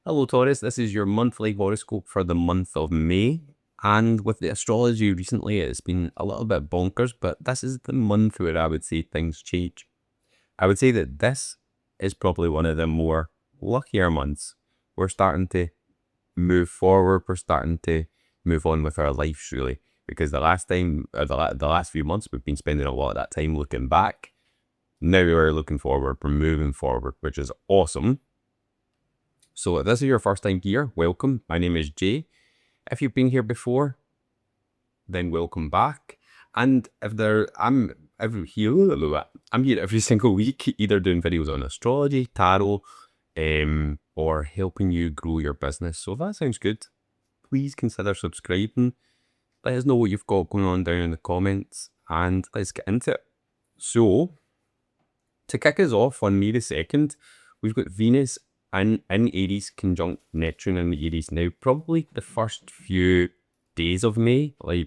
Hello Taurus, this is your monthly horoscope for the month of May. And with the astrology recently, it's been a little bit bonkers, but this is the month where I would say things change. I would say that this is probably one of the more luckier months. We're starting to move forward, we're starting to move on with our lives really. Because the last time, the last few months, we've been spending a lot of that time looking back. Now we're looking forward, we're moving forward, which is awesome. So if this is your first time here, welcome. My name is Jay. If you've been here before, then welcome back. And I'm here every single week, either doing videos on astrology, tarot, or helping you grow your business. So if that sounds good, please consider subscribing. Let us know what you've got going on down in the comments, and let's get into it. So, to kick us off on May the 2nd, we've got Venus in Aries conjunct Neptune in Aries. Now, probably the first few days of May, you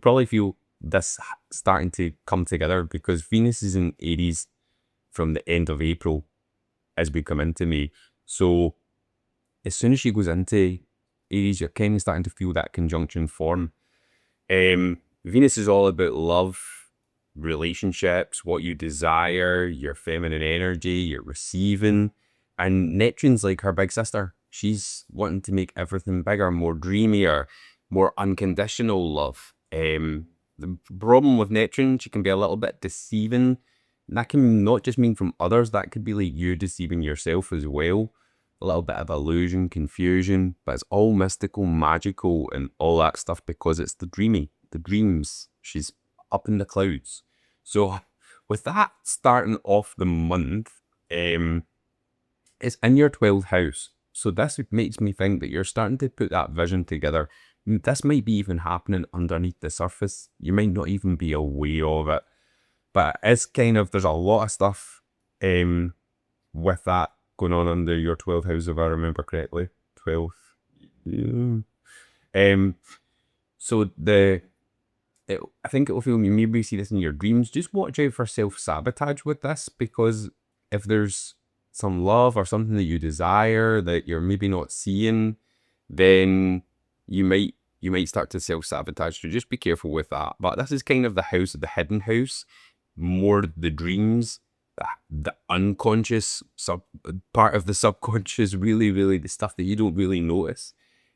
probably feel this starting to come together because Venus is in Aries from the end of April as we come into May. So, as soon as she goes into Aries, you're kind of starting to feel that conjunction form. Venus is all about love, relationships, what you desire, your feminine energy, your receiving. And Neptune's like her big sister. She's wanting to make everything bigger, more dreamier, more unconditional love. The problem with Neptune, she can be a little bit deceiving. That can not just mean from others, that could be like you deceiving yourself as well. A little bit of illusion, confusion, but it's all mystical, magical, and all that stuff because it's the dreamy, the dreams. She's up in the clouds. So with that starting off the month, it's in your 12th house. So this makes me think that you're starting to put that vision together. This might be even happening underneath the surface. You might not even be aware of it. But it's kind of, there's a lot of stuff with that going on under your 12th house, if I remember correctly. 12th. Yeah. So I think it'll feel, you maybe see this in your dreams. Just watch out for self-sabotage with this, because if there's some love or something that you desire that you're maybe not seeing, then you might start to self-sabotage. So just be careful with that. But this is kind of the house of the hidden house, more the dreams, the unconscious part of the subconscious, really the stuff that you don't really notice.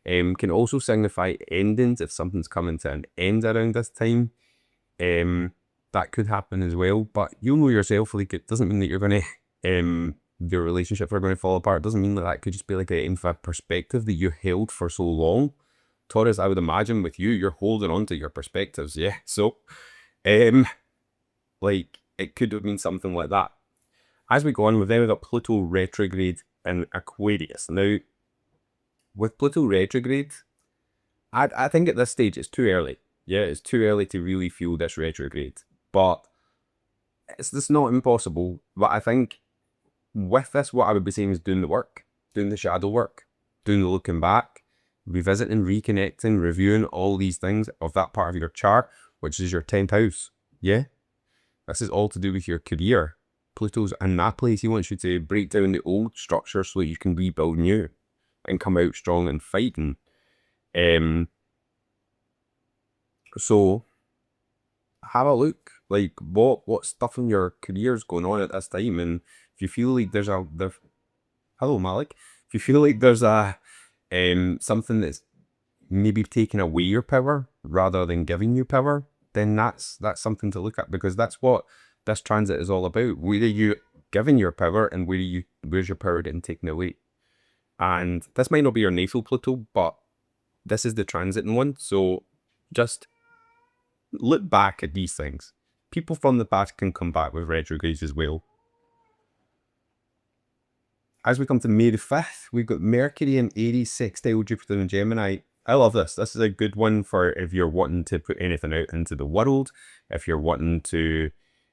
Can also signify endings if something's coming to an end around this time. That could happen as well, but you'll know yourself. Like, it doesn't mean that you're going to your relationships are going to fall apart. It doesn't mean that could just be like a perspective that you held for so long. Taurus, I would imagine with you're holding on to your perspectives, yeah. So, like, it could have been something like that. As we go on, we've then got Pluto retrograde in Aquarius. Now, with Pluto retrograde, I think at this stage it's too early. Yeah, it's too early to really feel this retrograde. But it's not impossible. But I think with this, what I would be saying is doing the work, doing the shadow work, doing the looking back, revisiting, reconnecting, reviewing all these things of that part of your chart, which is your 10th house. Yeah? This is all to do with your career. Pluto's in that place. He wants you to break down the old structure so that you can rebuild new and come out strong and fighting. So have a look, like what stuff in your career is going on at this time, and if you feel like hello Malik, if you feel like there's something that's maybe taking away your power rather than giving you power, then that's something to look at, because that's what this transit is all about. Where are you giving your power, and where's your power getting taken away? And this might not be your natal Pluto, but this is the transiting one. So just look back at these things. People from the past can come back with retrogrades as well. As we come to May the 5th, we've got Mercury in Aries, sextile Jupiter and Gemini. I love this. This is a good one for if you're wanting to put anything out into the world, if you're wanting to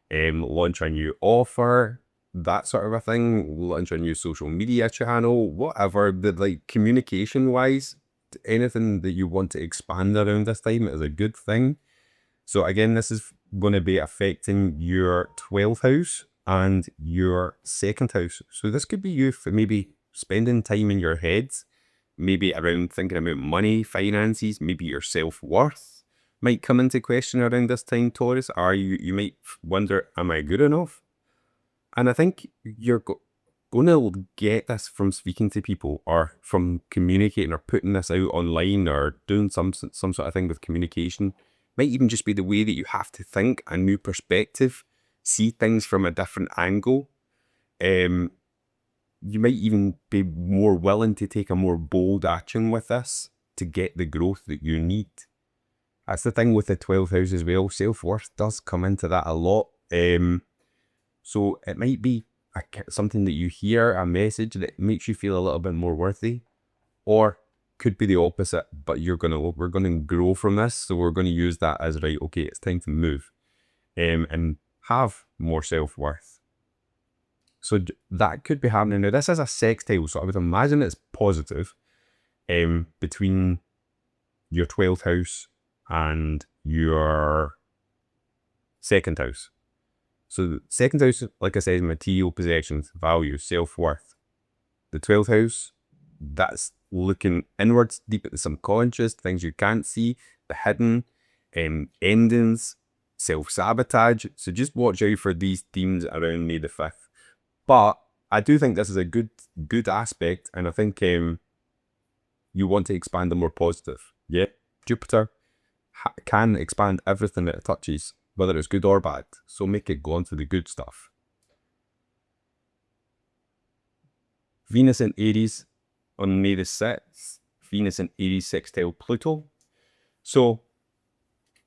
launch a new offer, that sort of a thing, launch a new social media channel, whatever, like communication wise, anything that you want to expand around this time is a good thing. So again, this is going to be affecting your 12th house and your 2nd house. So this could be you for maybe spending time in your heads, maybe around thinking about money, finances, maybe your self-worth might come into question around this time, Taurus. Or you might wonder, am I good enough? And I think you're going to get this from speaking to people, or from communicating, or putting this out online, or doing some sort of thing with communication. Might even just be the way that you have to think, a new perspective, see things from a different angle. You might even be more willing to take a more bold action with this to get the growth that you need. That's the thing with the 12th house as well. Self-worth does come into that a lot. So it might be something that you hear, a message that makes you feel a little bit more worthy, or could be the opposite, but we're gonna grow from this, so we're gonna use that as, right, okay, it's time to move, and have more self-worth. So that could be happening. Now, this is a sextile, so I would imagine it's positive, between your 12th house and your second house. So the second house, like I said, material possessions, values, self-worth. The 12th house, that's looking inwards, deep at the subconscious, things you can't see, the hidden, endings, self-sabotage. So just watch out for these themes around May the 5th. But I do think this is a good aspect, and I think you want to expand the more positive. Yeah, Jupiter can expand everything that it touches, whether it's good or bad. So make it go on to the good stuff. Venus in Aries on May the 6th. Venus in Aries sextile Pluto. So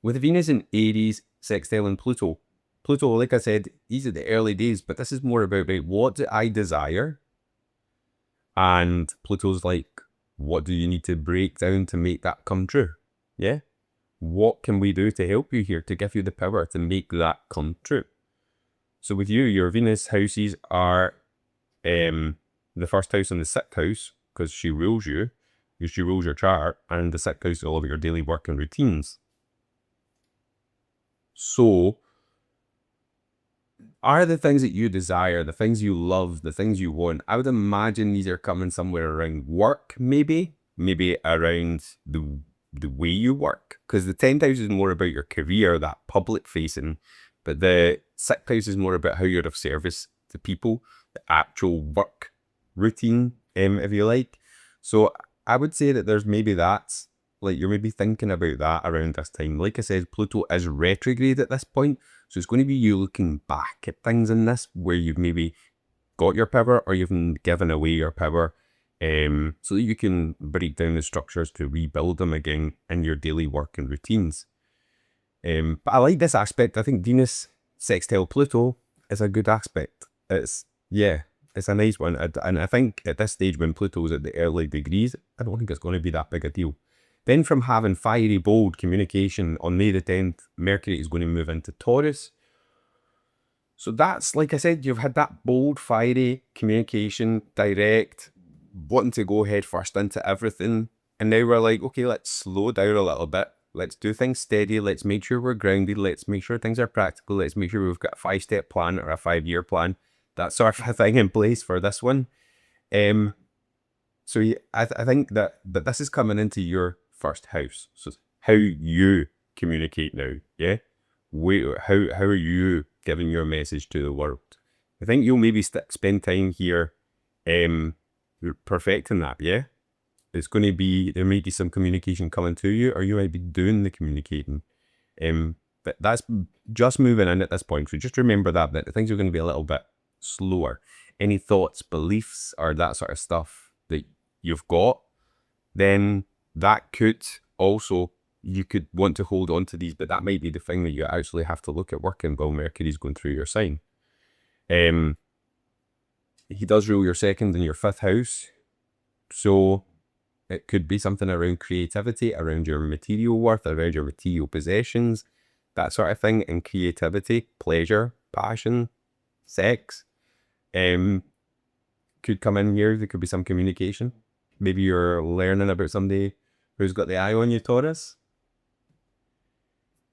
with Venus in Aries sextile and Pluto, like I said, these are the early days, but this is more about, right, what do I desire? And Pluto's like, what do you need to break down to make that come true? Yeah? What can we do to help you here, to give you the power to make that come true? So with you, your Venus houses are the first house and the sixth house, because she rules you, because she rules your chart, and the sixth house is all of your daily work and routines. So are the things that you desire, the things you love, the things you want, I would imagine these are coming somewhere around work, maybe around the way you work, because the 10th house is more about your career, that public facing, but the 6th house is more about how you're of service to people, the actual work routine, if you like. So I would say that there's maybe that's, like, you're maybe thinking about that around this time. Like I said, Pluto is retrograde at this point, so it's going to be you looking back at things in this where you've maybe got your power, or you've given away your power, so that you can break down the structures to rebuild them again in your daily work and routines. But I like this aspect. I think Venus sextile Pluto is a good aspect. It's a nice one. And I think at this stage, when Pluto's at the early degrees, I don't think it's going to be that big a deal. Then from having fiery, bold communication on May the 10th, Mercury is going to move into Taurus. So that's, like I said, you've had that bold, fiery communication, direct, wanting to go head first into everything. And now we're like, okay, let's slow down a little bit. Let's do things steady. Let's make sure we're grounded. Let's make sure things are practical. Let's make sure we've got a 5-step plan or a 5-year plan, that sort of thing in place for this one. So yeah, I think that this is coming into your first house. So how you communicate now, yeah? How are you giving your message to the world? I think you'll maybe spend time here perfecting that, yeah? It's going to be, there may be some communication coming to you, or you might be doing the communicating. But that's just moving in at this point. So just remember that things are going to be a little bit slower. Any thoughts, beliefs, or that sort of stuff that you've got, then that could also, you could want to hold on to these, but that might be the thing that you actually have to look at working while Mercury's going through your sign. He does rule your second and your 5th house. So it could be something around creativity, around your material worth, around your material possessions, that sort of thing, and creativity, pleasure, passion, sex. Could come in here. There could be some communication. Maybe you're learning about somebody who's got the eye on you, Taurus.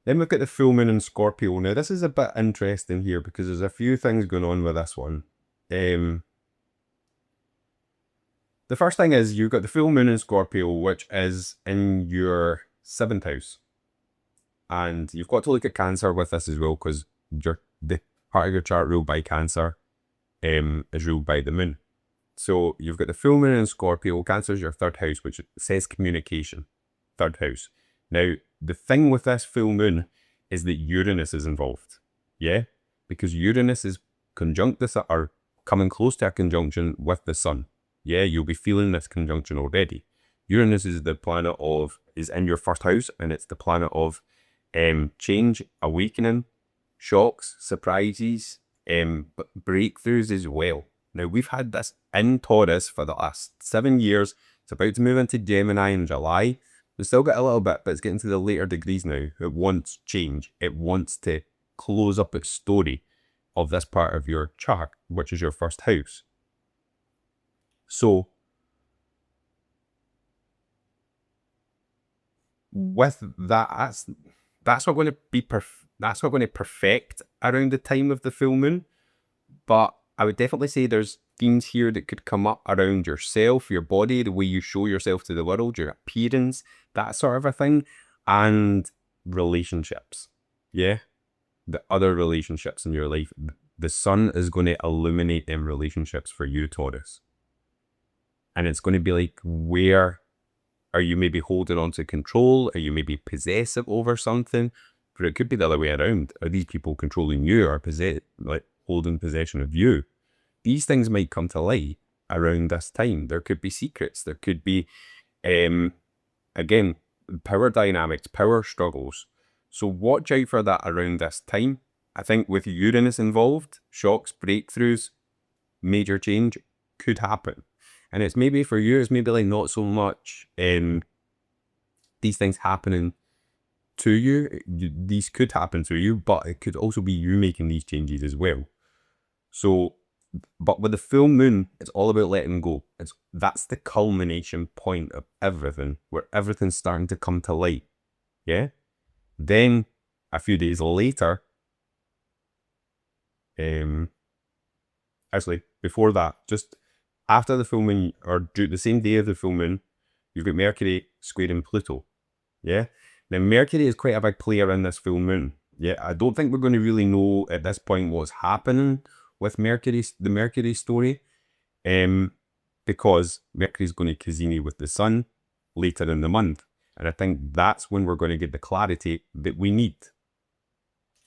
Then we've got the full moon in Scorpio. Now this is a bit interesting here, because there's a few things going on with this one. the first thing is you've got the full moon in Scorpio, which is in your 7th house. And you've got to look at Cancer with this as well, because the part of your chart ruled by Cancer is ruled by the moon. So you've got the full moon in Scorpio. Cancer is your 3rd house, which says communication. 3rd house. Now, the thing with this full moon is that Uranus is involved. Yeah? Because Uranus is conjunct this, or coming close to a conjunction with the sun. Yeah, you'll be feeling this conjunction already. Uranus is the planet is in your 1st house, and it's the planet of change, awakening, shocks, surprises, breakthroughs as well. Now, we've had this in Taurus for the last 7 years. It's about to move into Gemini in July. We've still got a little bit, but it's getting to the later degrees now. It wants change. It wants to close up its story of this part of your chart, which is your 1st house. So, with that, that's not going to be that's not going to perfect around the time of the full moon, but I would definitely say there's themes here that could come up around yourself, your body, the way you show yourself to the world, your appearance, that sort of a thing, and relationships. Yeah, the other relationships in your life. The sun is going to illuminate them relationships for you, Taurus. And it's going to be like, where are you maybe holding on to control? Are you maybe possessive over something? But it could be the other way around. Are these people controlling you, or holding possession of you? These things might come to light around this time. There could be secrets. There could be, again, power dynamics, power struggles. So watch out for that around this time. I think with Uranus involved, shocks, breakthroughs, major change could happen. And it's maybe for you, it's maybe like not so much these things happening to you. These could happen to you, but it could also be you making these changes as well. So, but with the full moon, it's all about letting go. That's the culmination point of everything, where everything's starting to come to light. Yeah? Then, a few days later, actually, before that, just after the full moon, or the same day of the full moon, you've got Mercury squaring Pluto. Yeah? Now, Mercury is quite a big player in this full moon. Yeah, I don't think we're going to really know at this point what's happening with the Mercury story, because Mercury's going to Cazini with the sun later in the month. And I think that's when we're going to get the clarity that we need.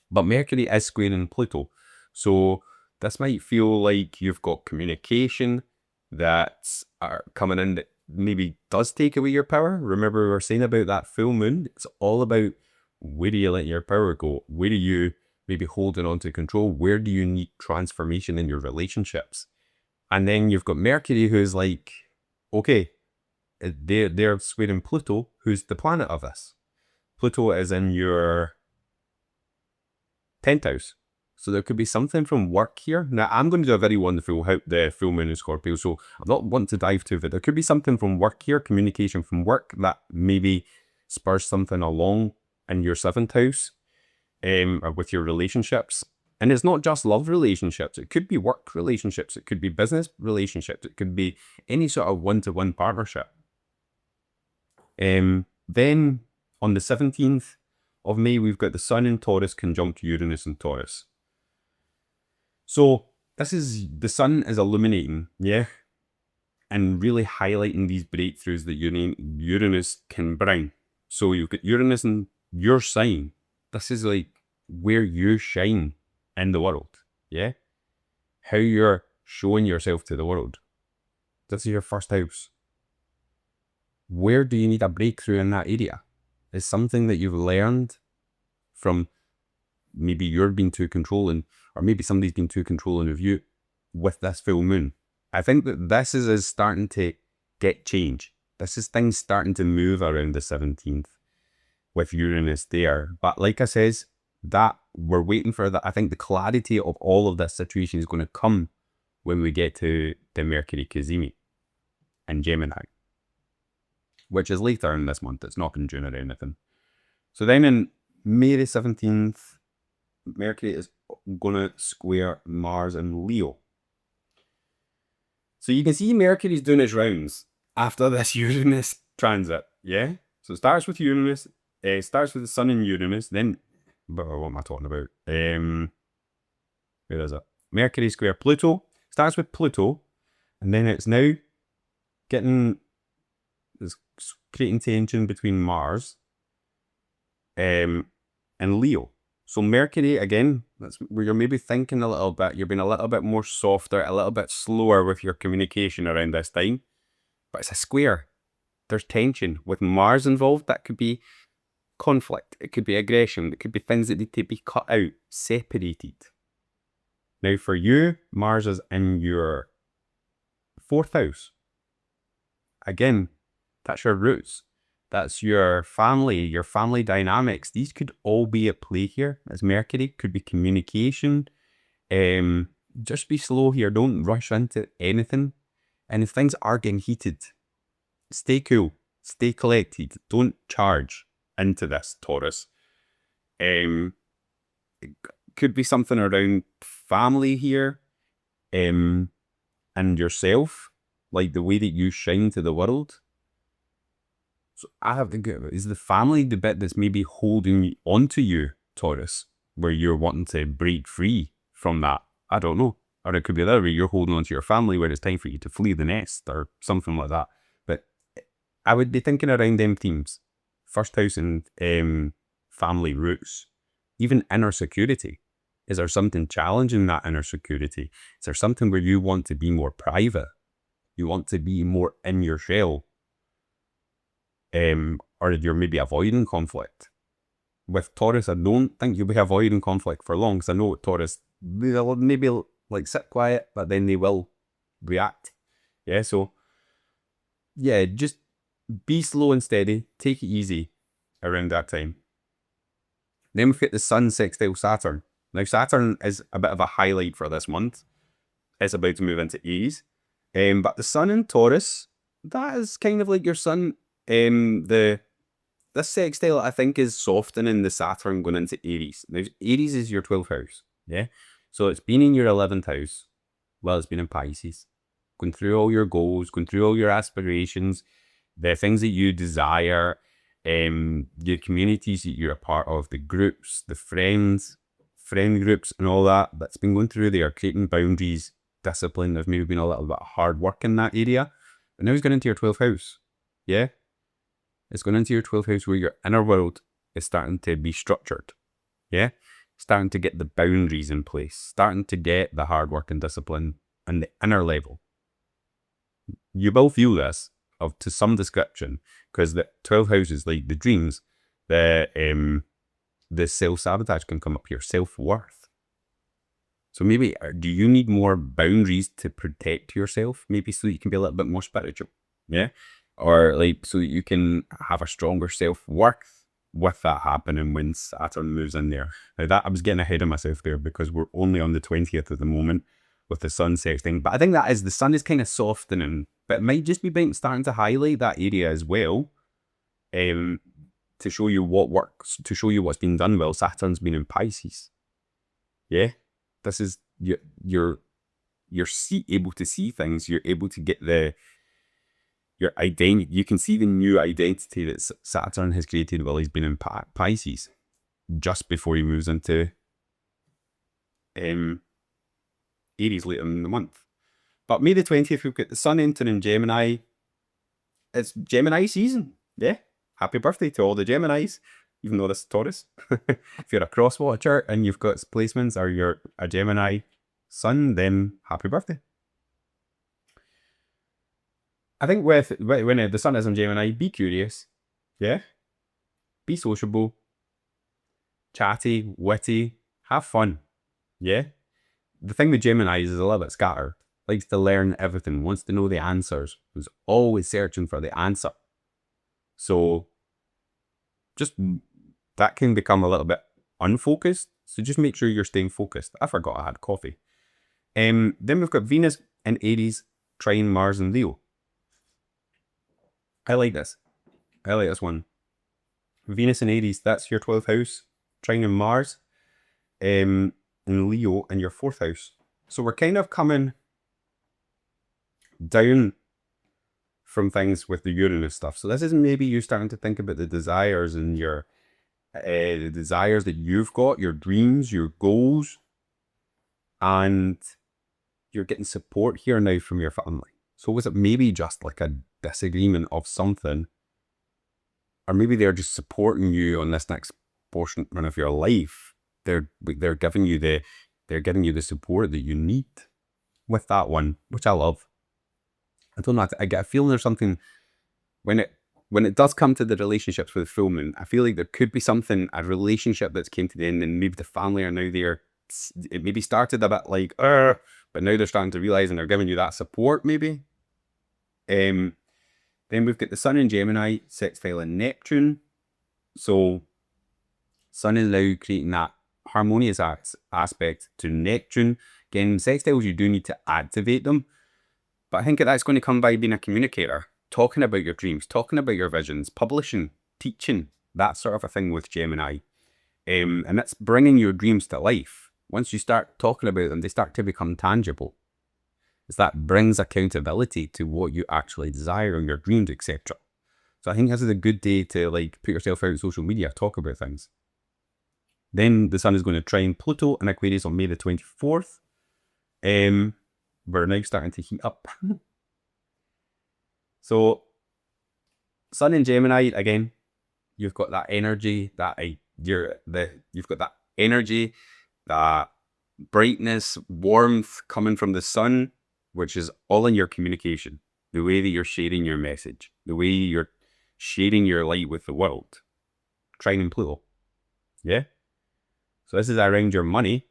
But Mercury is squaring Pluto. So this might feel like you've got communication that's coming in that maybe does take away your power. Remember, we were saying about that full moon. It's all about, where do you let your power go? Where do you maybe holding on to control? Where do you need transformation in your relationships? And then you've got Mercury, who's like, okay, they're squaring Pluto, who's the planet of this. Pluto is in your 10th house. So there could be something from work here. Now, I'm going to do a very wonderful the full moon in Scorpio, so I'm not wanting to dive too, but there could be something from work here, communication from work, that maybe spurs something along in your 7th house, or with your relationships. And it's not just love relationships. It could be work relationships. It could be business relationships. It could be any sort of one-to-one partnership. Then on the 17th of May, we've got the sun in Taurus conjunct Uranus in Taurus. So the sun is illuminating, yeah, and really highlighting these breakthroughs that Uranus can bring. So you've got Uranus in your sign. This is like where you shine in the world, yeah? How you're showing yourself to the world. This is your 1st house. Where do you need a breakthrough in that area? Is something that you've learned from, maybe you're being too controlling, or maybe somebody's been too controlling of you with this full moon. I think that this is starting to get change. This is things starting to move around the 17th with Uranus there. But like I says, that we're waiting for that. I think the clarity of all of this situation is going to come when we get to the Mercury Cazimi in Gemini, which is later in this month. It's not in June or anything. So then in May the 17th, Mercury is going to square Mars and Leo. So you can see Mercury's doing its rounds after this Uranus transit, yeah? So it starts with Uranus, starts with the Sun and Uranus, then, but what am I talking about? Where is it? Mercury square Pluto, starts with Pluto, and then it's now it's creating tension between Mars and Leo. So Mercury, again, that's where you're maybe thinking a little bit, you're being a little bit more softer, a little bit slower with your communication around this time. But it's a square. There's tension. With Mars involved, that could be conflict. It could be aggression. It could be things that need to be cut out, separated. Now for you, Mars is in your 4th house. Again, that's your roots. That's your family dynamics. These could all be at play here. As Mercury, could be communication. Just be slow here. Don't rush into anything. And if things are getting heated, stay cool. Stay collected. Don't charge into this, Taurus. It could be something around family here, and yourself, like the way that you shine to the world. So I have to go. Is the family the bit that's maybe holding onto you, Taurus, where you're wanting to break free from that? I don't know. Or it could be the other way, you're holding onto your family where it's time for you to flee the nest or something like that. But I would be thinking around them themes. 1st house and family roots. Even inner security. Is there something challenging that inner security? Is there something where you want to be more private? You want to be more in your shell? Or you're maybe avoiding conflict. With Taurus, I don't think you'll be avoiding conflict for long, because I know with Taurus, they'll maybe like sit quiet, but then they will react. Yeah, so yeah, just be slow and steady, take it easy around that time. Then we've got the Sun sextile Saturn. Now Saturn is a bit of a highlight for this month. It's about to move into Aries. But the Sun in Taurus, that is kind of like your Sun. This sextile, I think, is softening the Saturn going into Aries. Now, Aries is your 12th house, yeah? So it's been in your 11th house. Well, it's been in Pisces. Going through all your goals, going through all your aspirations, the things that you desire, your communities that you're a part of, the groups, the friend groups and all that. That's been going through there, creating boundaries, discipline. There's maybe been a little bit of hard work in that area. But now it's going into your 12th house, yeah? It's going into your 12th house where your inner world is starting to be structured. Yeah? Starting to get the boundaries in place. Starting to get the hard work and discipline and the inner level. You will feel this to some description, because the 12 houses, like the dreams, the self-sabotage can come up here, self-worth. So maybe, do you need more boundaries to protect yourself? Maybe so that you can be a little bit more spiritual. Yeah? Or like so that you can have a stronger self-worth with that happening when Saturn moves in there. Now that, I was getting ahead of myself there because we're only on the 20th at the moment with the Sun sexting. But I think that is, the Sun is kind of softening, but it might just be starting to highlight that area as well, to show you what works, to show you what's been done well. Saturn's been in Pisces. Yeah? This is, you're able to see things. You're able to get your identity. You can see the new identity that Saturn has created while he's been in Pisces, just before he moves into Aries later in the month. But May the 20th, we've got the Sun entering Gemini. It's Gemini season. Yeah. Happy birthday to all the Geminis, even though this is Taurus. If you're a cross watcher and you've got placements or you're a Gemini Sun, then happy birthday. I think when the Sun is in Gemini, be curious, yeah? Be sociable, chatty, witty, have fun, yeah? The thing with Gemini is a little bit scattered, likes to learn everything, wants to know the answers, is always searching for the answer. So just, that can become a little bit unfocused, so just make sure you're staying focused. I forgot I had coffee. Then we've got Venus in Aries, trine Mars and Leo. I like this. I like this one. Venus in Aries, that's your 12th house. Trine and Mars. And Leo in your 4th house. So we're kind of coming down from things with the Uranus stuff. So this is maybe you starting to think about the desires and your the desires that you've got, your dreams, your goals, and you're getting support here now from your family. So was it maybe just like a disagreement of something, or maybe they're just supporting you on this next portion of your life? They're giving you the support that you need with that one, which I love. I don't know. I get a feeling there's something when it does come to the relationships with the full moon. I feel like there could be something, a relationship that's came to the end, and maybe the family are now there. It maybe started a bit like, but now they're starting to realize and they're giving you that support. Maybe. Then we've got the Sun in Gemini, sextile in Neptune. So Sun is now creating that harmonious aspect to Neptune. Again, sextiles, you do need to activate them. But I think that's going to come by being a communicator, talking about your dreams, talking about your visions, publishing, teaching, that sort of a thing with Gemini. And that's bringing your dreams to life. Once you start talking about them, they start to become tangible. As that brings accountability to what you actually desire and your dreams, etc. So I think this is a good day to like put yourself out on social media, talk about things. Then the Sun is going to trine Pluto in Aquarius on May the 24th. We're now starting to heat up. So Sun in Gemini, again, you've got that energy, you've got that energy, that brightness, warmth coming from the Sun, which is all in your communication, the way that you're sharing your message, the way you're sharing your light with the world. Trine Pluto. Yeah? So this is around your money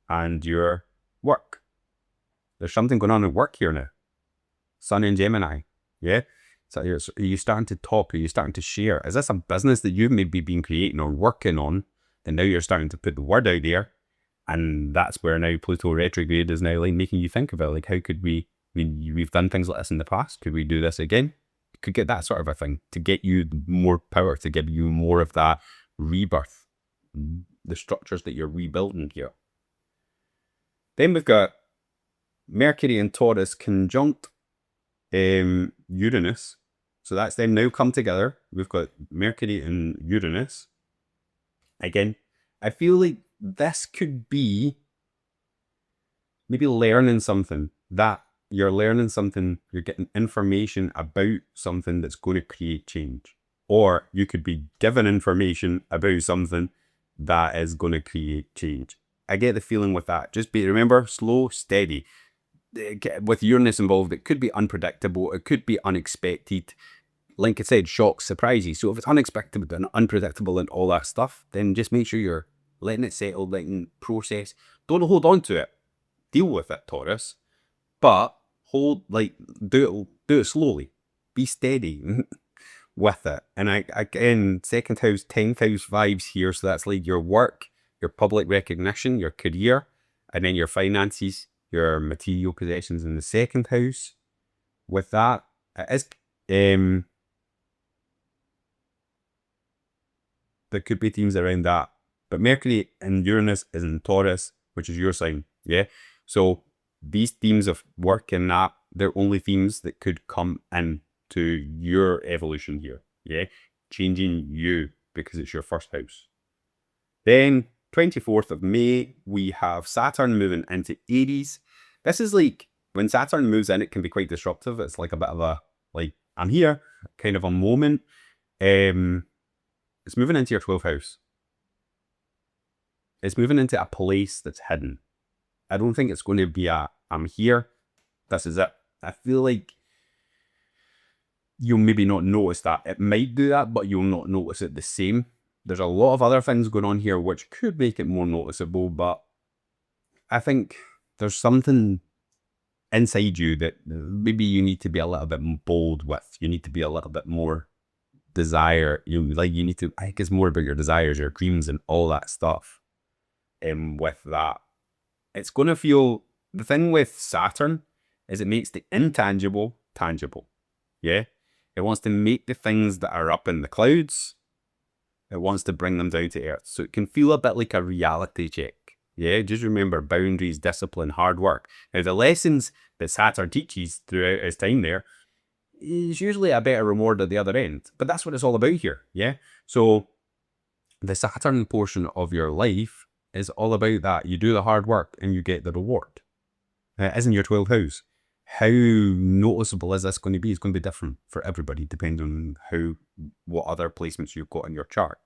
and your work. There's something going on in work here now. Sun in Gemini. Yeah? So are you starting to talk? Are you starting to share? Is this a business that you've maybe been creating or working on? And now you're starting to put the word out there. And that's where now Pluto retrograde is now like making you think about like, how could we've done things like this in the past. Could we do this again? Could get that sort of a thing to get you more power, to give you more of that rebirth, the structures that you're rebuilding here. Then we've got Mercury and Taurus conjunct Uranus. So that's them now come together. We've got Mercury and Uranus. Again, I feel like this could be maybe learning something, that you're learning something, you're getting information about something that's going to create change. Or you could be given information about something that is going to create change. I get the feeling with that. Just remember, slow, steady. With Uranus involved, it could be unpredictable, it could be unexpected. Like I said, shocks, surprises. So if it's unexpected and unpredictable and all that stuff, then just make sure you're letting it settle, letting process. Don't hold on to it. Deal with it, Taurus. But do it slowly. Be steady with it. And again, second house, 10th house vibes here. So that's like your work, your public recognition, your career, and then your finances, your material possessions in the second house. With that, it is there could be themes around that. But Mercury and Uranus is in Taurus, which is your sign. Yeah. So these themes of work and that, they're only themes that could come in to your evolution here. Yeah. Changing you because it's your first house. Then 24th of May, we have Saturn moving into Aries. This is like, when Saturn moves in, it can be quite disruptive. It's like a bit of a, like, I'm here, kind of a moment. It's moving into your 12th house. It's moving into a place that's hidden. I don't think it's going to be I'm here, this is it. I feel like you'll maybe not notice that. It might do that, but you'll not notice it the same. There's a lot of other things going on here which could make it more noticeable, but I think there's something inside you that maybe you need to be a little bit bold with. You need to be a little bit more desire. You need to, I think it's more about your desires, your dreams and all that stuff. With that, it's going to feel, the thing with Saturn is it makes the intangible tangible. Yeah. It wants to make the things that are up in the clouds, it wants to bring them down to earth. So it can feel a bit like a reality check. Yeah, just remember boundaries, discipline, hard work. Now, the lessons that Saturn teaches throughout his time there is usually a better reward at the other end. But that's what it's all about here. Yeah. So the Saturn portion of your life is all about that. You do the hard work and you get the reward. It isn't your 12th house. How noticeable is this going to be? It's going to be different for everybody, depending on what other placements you've got in your chart.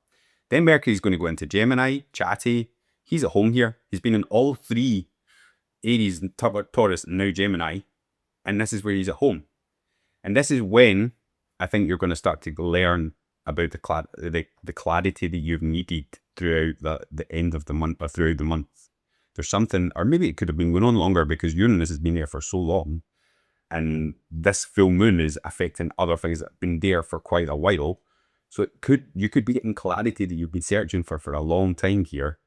Then Mercury's going to go into Gemini, chatty. He's at home here. He's been in all three Aries, Taurus, and now Gemini. And this is where he's at home. And this is when I think you're going to start to learn about the clarity that you've needed throughout the end of the month or throughout the month. There's something, or maybe it could have been going on longer because Uranus has been there for so long. And this full moon is affecting other things that have been there for quite a while. So you could be getting clarity that you've been searching for a long time here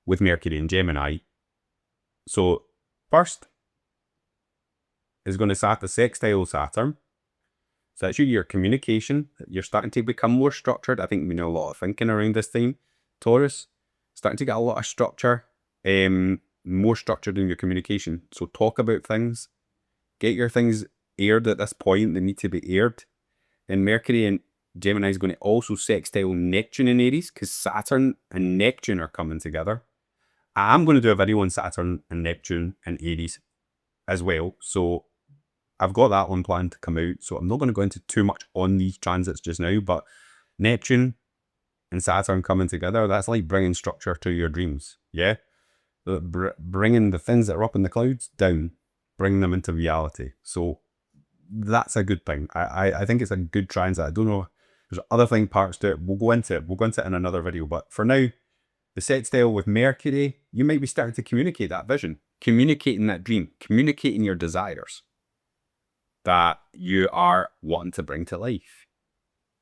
with Mercury and Gemini. So first is going to start the sextile Saturn. So that's your communication. You're starting to become more structured. I think we know a lot of thinking around this time. Taurus, starting to get a lot of structure, more structured in your communication. So talk about things. Get your things aired at this point. They need to be aired. And Mercury and Gemini is going to also sextile Neptune in Aries because Saturn and Neptune are coming together. I'm going to do a video on Saturn and Neptune and Aries as well. So I've got that one planned to come out. So I'm not going to go into too much on these transits just now, but Neptune and Saturn coming together, that's like bringing structure to your dreams. Yeah. Bringing the things that are up in the clouds down, bring them into reality. So that's a good thing. I think it's a good transit. I don't know. There's other parts to it. We'll go into it in another video. But for now, the sextile with Mercury, you might be starting to communicate that vision, communicating that dream, communicating your desires that you are wanting to bring to life.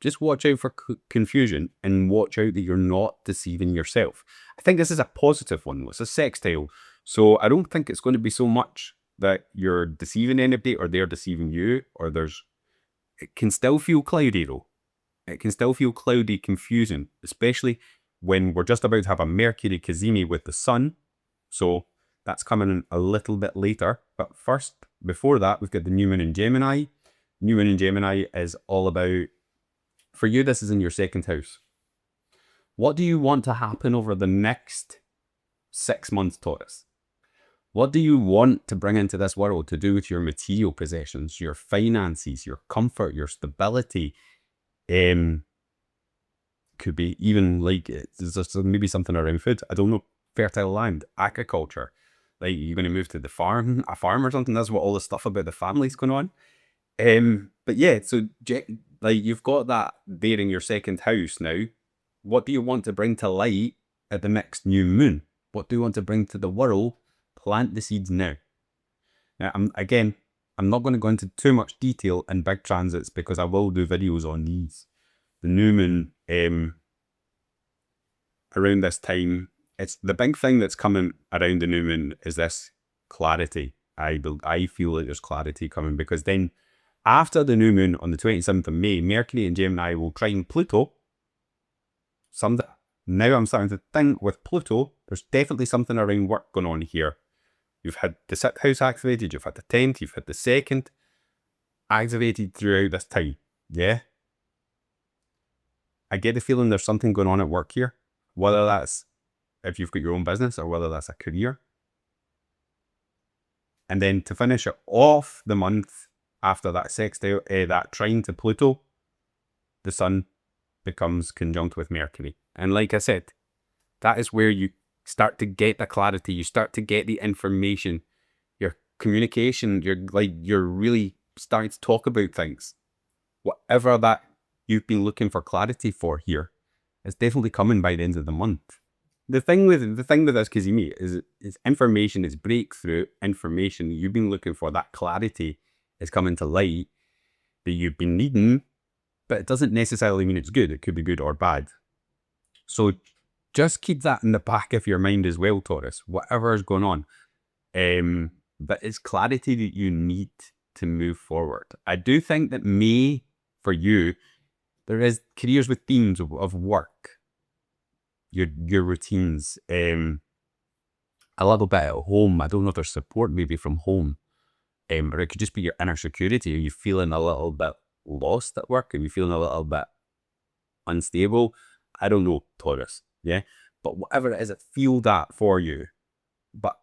Just watch out for confusion and watch out that you're not deceiving yourself. I think this is a positive one. It's a sextile. So I don't think it's going to be so much that you're deceiving anybody or they're deceiving you, or it can still feel cloudy though. It can still feel cloudy, confusing, especially when we're just about to have a Mercury Cazimi with the Sun. So that's coming in a little bit later. But first, before that, we've got the new moon in Gemini. New moon in Gemini is all about, for you, this is in your second house. What do you want to happen over the next 6 months, Taurus? What do you want to bring into this world to do with your material possessions, your finances, your comfort, your stability? Could be even like, there's maybe something around food. I don't know. Fertile land, agriculture. Like you're going to move to the farm, a farm or something. That's what all the stuff about the family's going on. But yeah, so like you've got that there in your second house now. What do you want to bring to light at the next new moon? What do you want to bring to the world? Plant the seeds now. Now, I'm not going to go into too much detail in big transits because I will do videos on these. The new moon around this time, it's the big thing that's coming around the new moon is this clarity. I feel like there's clarity coming because then after the new moon on the 27th of May, Mercury and Gemini will trine Pluto. Now I'm starting to think with Pluto, there's definitely something around work going on here. You've had the 6th house activated, you've had the 10th, you've had the 2nd activated throughout this time. Yeah. I get the feeling there's something going on at work here, whether that's if you've got your own business or whether that's a career. And then to finish it off the month after that sextile, that trine to Pluto, the Sun becomes conjunct with Mercury. And like I said, that is where you start to get the clarity, you start to get the information, your communication, you're really starting to talk about things. Whatever that you've been looking for clarity for here, it's definitely coming by the end of the month. The thing with this Cazimi is information, is breakthrough information. You've been looking for that clarity is coming to light that you've been needing, but it doesn't necessarily mean it's good. It could be good or bad. So just keep that in the back of your mind as well, Taurus, whatever is going on. But it's clarity that you need to move forward. I do think that May, for you, there is careers with themes of work, your routines, a little bit at home. I don't know if there's support maybe from home. Or it could just be your inner security. Are you feeling a little bit lost at work? Are you feeling a little bit unstable? I don't know, Taurus. Yeah. But whatever it is, feel that for you. But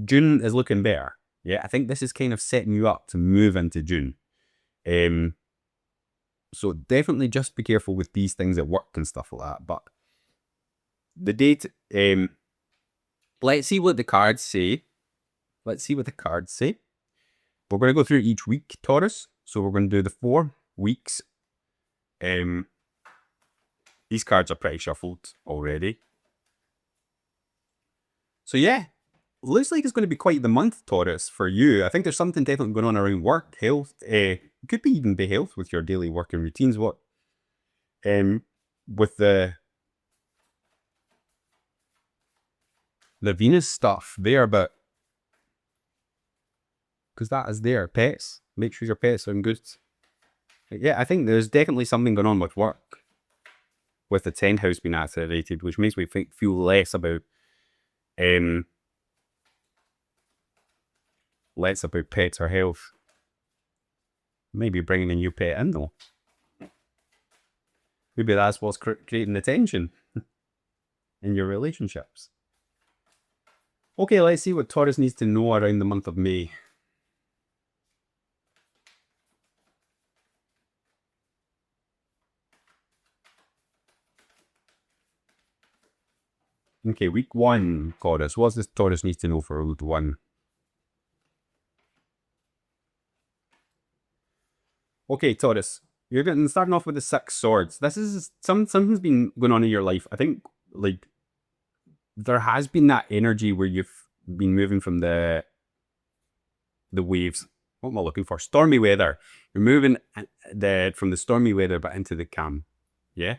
June is looking better. Yeah. I think this is kind of setting you up to move into June. So definitely just be careful with these things at work and stuff like that. But the date, let's see what the cards say. Let's see what the cards say. We're going to go through each week, Taurus. So we're going to do the 4 weeks. These cards are pretty shuffled already. So yeah, looks like it's going to be quite the month, Taurus, for you. I think there's something definitely going on around work, health. It could be even be health with your daily working routines. What? With the Venus stuff there, but because that is there, pets. Make sure your pets are in good. Yeah, I think there's definitely something going on with work, with the 10th house being accelerated, which makes me feel less about pets or health. Maybe bringing a new pet in though. Maybe that's what's creating the tension in your relationships. Okay, let's see what Taurus needs to know around the month of May. Okay, week 1, Taurus. What does Taurus needs to know for week 1? Okay, Taurus. You're getting starting off with the 6 swords. This is something's been going on in your life. I think like there has been that energy where you've been moving from the waves. What am I looking for? Stormy weather. You're moving from the stormy weather but into the calm. Yeah?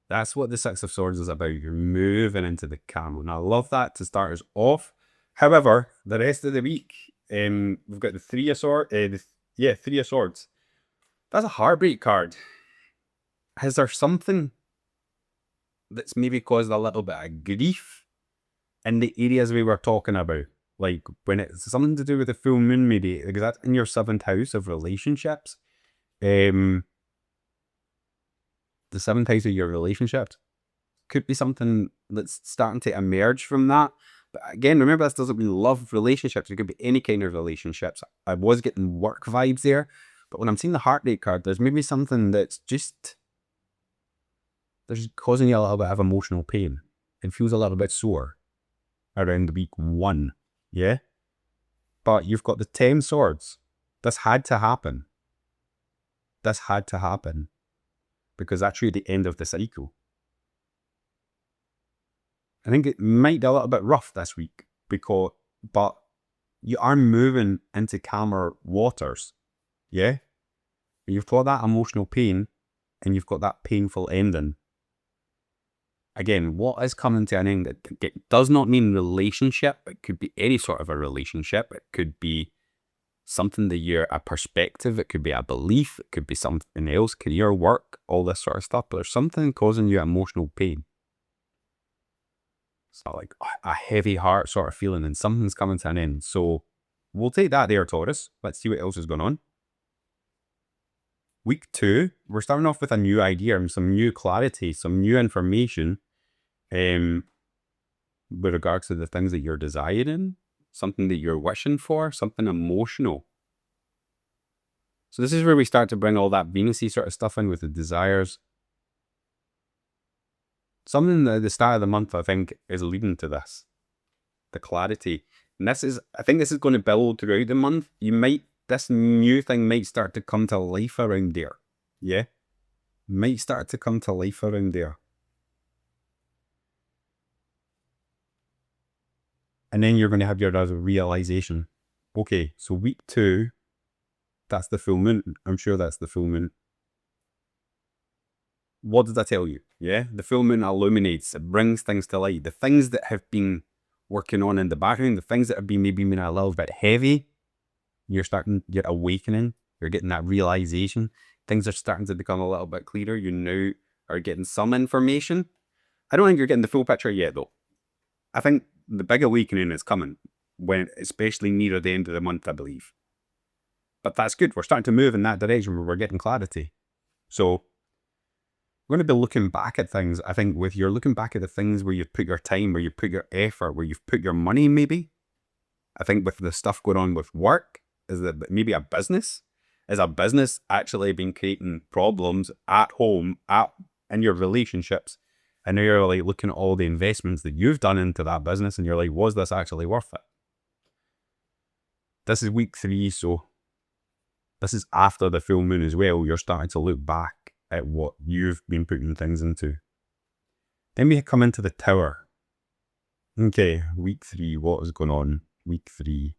That's what the 6 of Swords is about. You're moving into the calm. And I love that to start us off. However, the rest of the week, we've got the 3 of Swords. 3 of Swords. That's a heartbreak card. Is there something that's maybe caused a little bit of grief in the areas we were talking about? Like when it's something to do with the full moon, maybe, because that's in your 7th house of relationships. The 7th house of your relationships could be something that's starting to emerge from that. But again, remember, this doesn't mean love relationships. It could be any kind of relationships. I was getting work vibes there, but when I'm seeing the heartache card, there's maybe something that's just there's causing you a little bit of emotional pain. It feels a little bit sore around week 1. Yeah? But you've got the 10 swords. This had to happen. This had to happen. Because that's really the end of the cycle. I think it might be a little bit rough this week, but you are moving into calmer waters. Yeah? You've got that emotional pain and you've got that painful ending. Again, what is coming to an end? It does not mean relationship. It could be any sort of a relationship. It could be something that you're a perspective. It could be a belief. It could be something else, career, work, all this sort of stuff. But there's something causing you emotional pain. It's not like a heavy heart sort of feeling and something's coming to an end. So we'll take that there, Taurus. Let's see what else is going on. Week 2, we're starting off with a new idea and some new clarity, some new information with regards to the things that you're desiring, something that you're wishing for, something emotional. So this is where we start to bring all that Venus-y sort of stuff in with the desires. Something at the start of the month, I think, is leading to this. The clarity. And I think this is going to build throughout the month. This new thing might start to come to life around there. Yeah? Might start to come to life around there. And then you're going to have your realization. Okay, so week 2, that's the full moon. I'm sure that's the full moon. What does that tell you? Yeah, the full moon illuminates, it brings things to light. The things that have been working on in the background, the things that have been maybe a little bit heavy, you're awakening, you're getting that realization. Things are starting to become a little bit clearer. You now are getting some information. I don't think you're getting the full picture yet though. I think the big awakening is coming, when especially near the end of the month, I believe. But that's good. We're starting to move in that direction where we're getting clarity. So we're going to be looking back at things. I think with you're looking back at the things where you've put your time, where you put your effort, where you've put your money, maybe. I think with the stuff going on with work, is that maybe a business? Is a business actually been creating problems at home, in your relationships? And now you're like looking at all the investments that you've done into that business and you're like, was this actually worth it? This is week 3, so this is after the full moon as well. You're starting to look back at what you've been putting things into. Then we come into the Tower. Okay, week 3, what is going on? Week 3.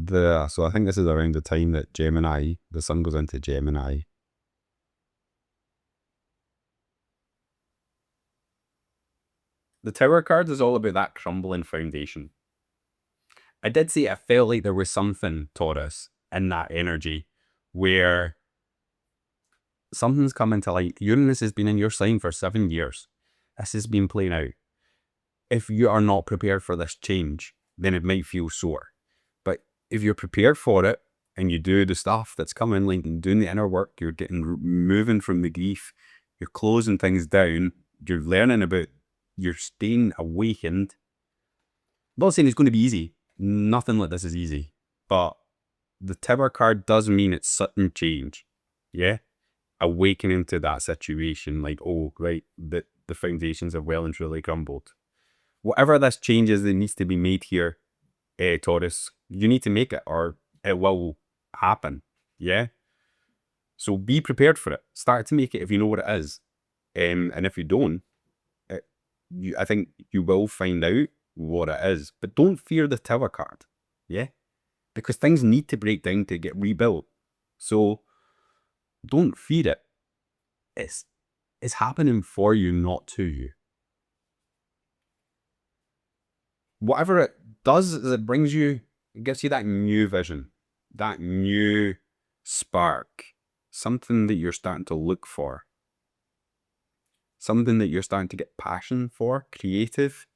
So I think this is around the time that Gemini, the sun goes into Gemini. The Tower card is all about that crumbling foundation. I did say I felt like there was something, Taurus, in that energy where something's coming to light. Uranus has been in your sign for 7 years. This has been playing out. If you are not prepared for this change, then it might feel sore. But if you're prepared for it and you do the stuff that's coming, like doing the inner work, you're moving from the grief, you're closing things down, you're learning about, you're staying awakened. I'm not saying it's going to be easy. Nothing like this is easy. But the Tower card does mean it's sudden change. Yeah? Awakening to that situation, like, oh, right, the foundations have well and truly crumbled. Whatever this change is that needs to be made here, Taurus, you need to make it or it will happen. Yeah? So be prepared for it. Start to make it if you know what it is. And if you don't, I think you will find out what it is. But don't fear the Tower card. Yeah? Because things need to break down to get rebuilt. So don't fear it. It's happening for you, not to you. Whatever it does is it gives you that new vision, that new spark, something that you're starting to look for, something that you're starting to get passion for, creative.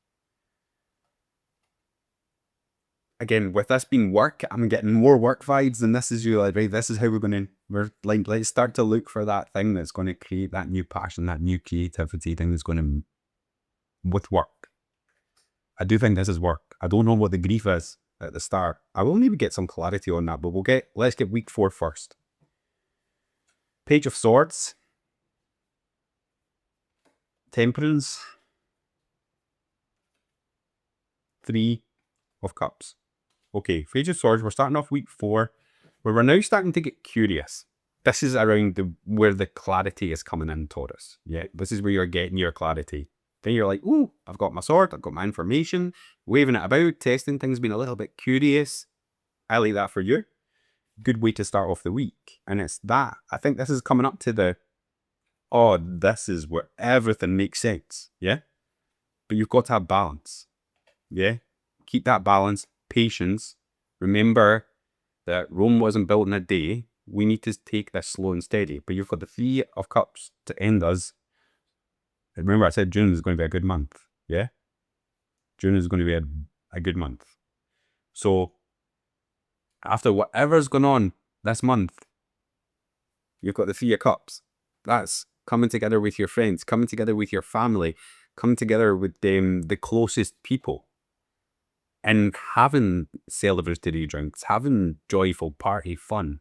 Again, with this being work, I'm getting more work vibes, and this is you like, right, this is how we're like, let's start to look for that thing that's going to create that new passion, that new creativity thing that's going to, with work. I do think this is work. I don't know what the grief is at the start. I will maybe get some clarity on that, but let's get week 4 first. Page of Swords, Temperance, 3 of Cups. Okay, Page of Swords, we're starting off week 4, where we're now starting to get curious. This is around where the clarity is coming in, Taurus. Yeah, this is where you're getting your clarity. Then you're like, ooh, I've got my sword, I've got my information, waving it about, testing things, being a little bit curious. I like that for you. Good way to start off the week. And it's that. I think this is coming up to this is where everything makes sense. Yeah? But you've got to have balance. Yeah? Keep that balance, patience. Remember that Rome wasn't built in a day. We need to take this slow and steady. But you've got the 3 of Cups to end us. Remember, I said June is going to be a good month. Yeah? June is going to be a good month. So, after whatever's going on this month, you've got the 3 of Cups. That's coming together with your friends, coming together with your family, coming together with the closest people, and having celebratory drinks, having joyful party fun.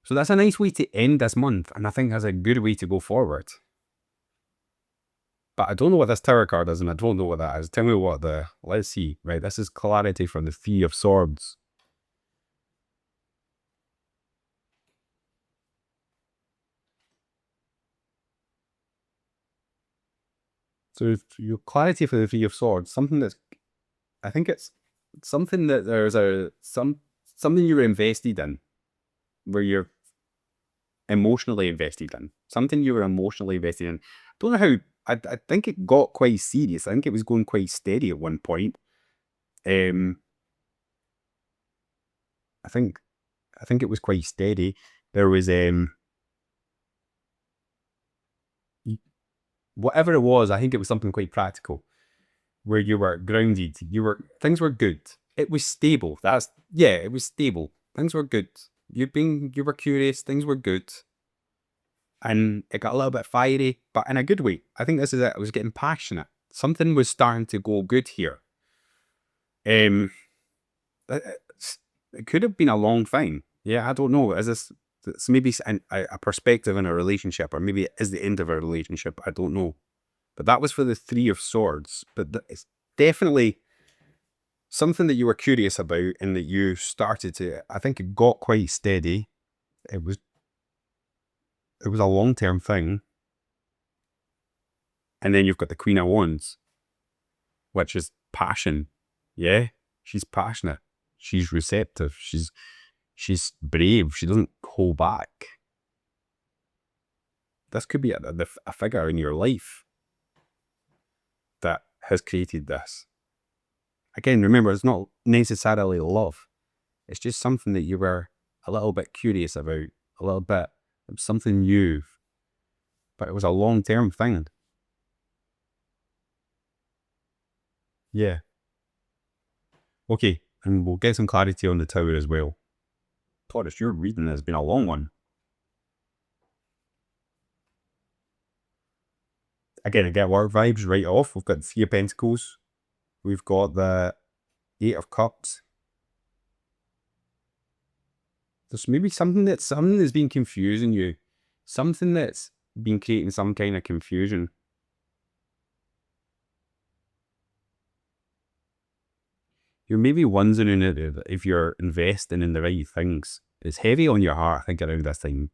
So that's a nice way to end this month, and I think that's a good way to go forward. But I don't know what this Tower card is, and I don't know what that is. Tell me what let's see. Right, this is clarity from the 3 of Swords. So your clarity for the 3 of Swords, something that's, I think it's something that there's something you're invested in, where you're emotionally invested in. Something you were emotionally invested in. Don't know how, I think it got quite serious. I think it was going quite steady at one point. I think it was quite steady. There was whatever it was, I think it was something quite practical where you were grounded. Things were good. It was stable. It was stable. Things were good. You were curious. Things were good. And it got a little bit fiery, but in a good way. I think this is it. I was getting passionate. Something was starting to go good here. It could have been a long thing. Yeah, I don't know. Is this maybe a perspective in a relationship, or maybe it is the end of a relationship? I don't know. But that was for the Three of Swords. But it's definitely something that you were curious about, and that you started to. I think it got quite steady. It was a long-term thing. And then you've got the Queen of Wands, which is passion. Yeah, she's passionate. She's receptive. She's brave. She doesn't hold back. This could be a figure in your life that has created this. Again, remember, it's not necessarily love. It's just something that you were a little bit curious about, a little bit. It was something new, but it was a long-term thing. Yeah. Okay, and we'll get some clarity on the Tower as well. Taurus, your reading has been a long one. Again, I get work vibes right off. We've got the Three of Pentacles. We've got the Eight of Cups. There's maybe something that's been confusing you. Something that's been creating some kind of confusion. You're maybe wondering if you're investing in the right things. It's heavy on your heart, I think, around this time.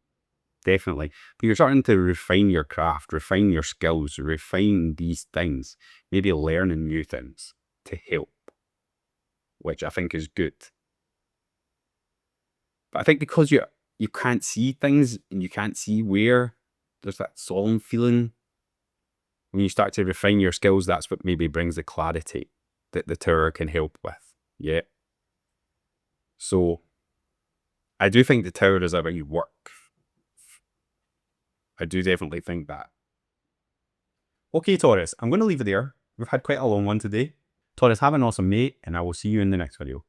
Definitely. But you're starting to refine your craft, refine your skills, refine these things. Maybe learning new things to help, which I think is good. But I think because you can't see things, and you can't see where, there's that solemn feeling. When you start to refine your skills, that's what maybe brings the clarity that the Tower can help with. Yeah. So I do think the Tower is about work. I do definitely think that. Okay, Taurus, I'm going to leave it there. We've had quite a long one today. Taurus, have an awesome day, and I will see you in the next video.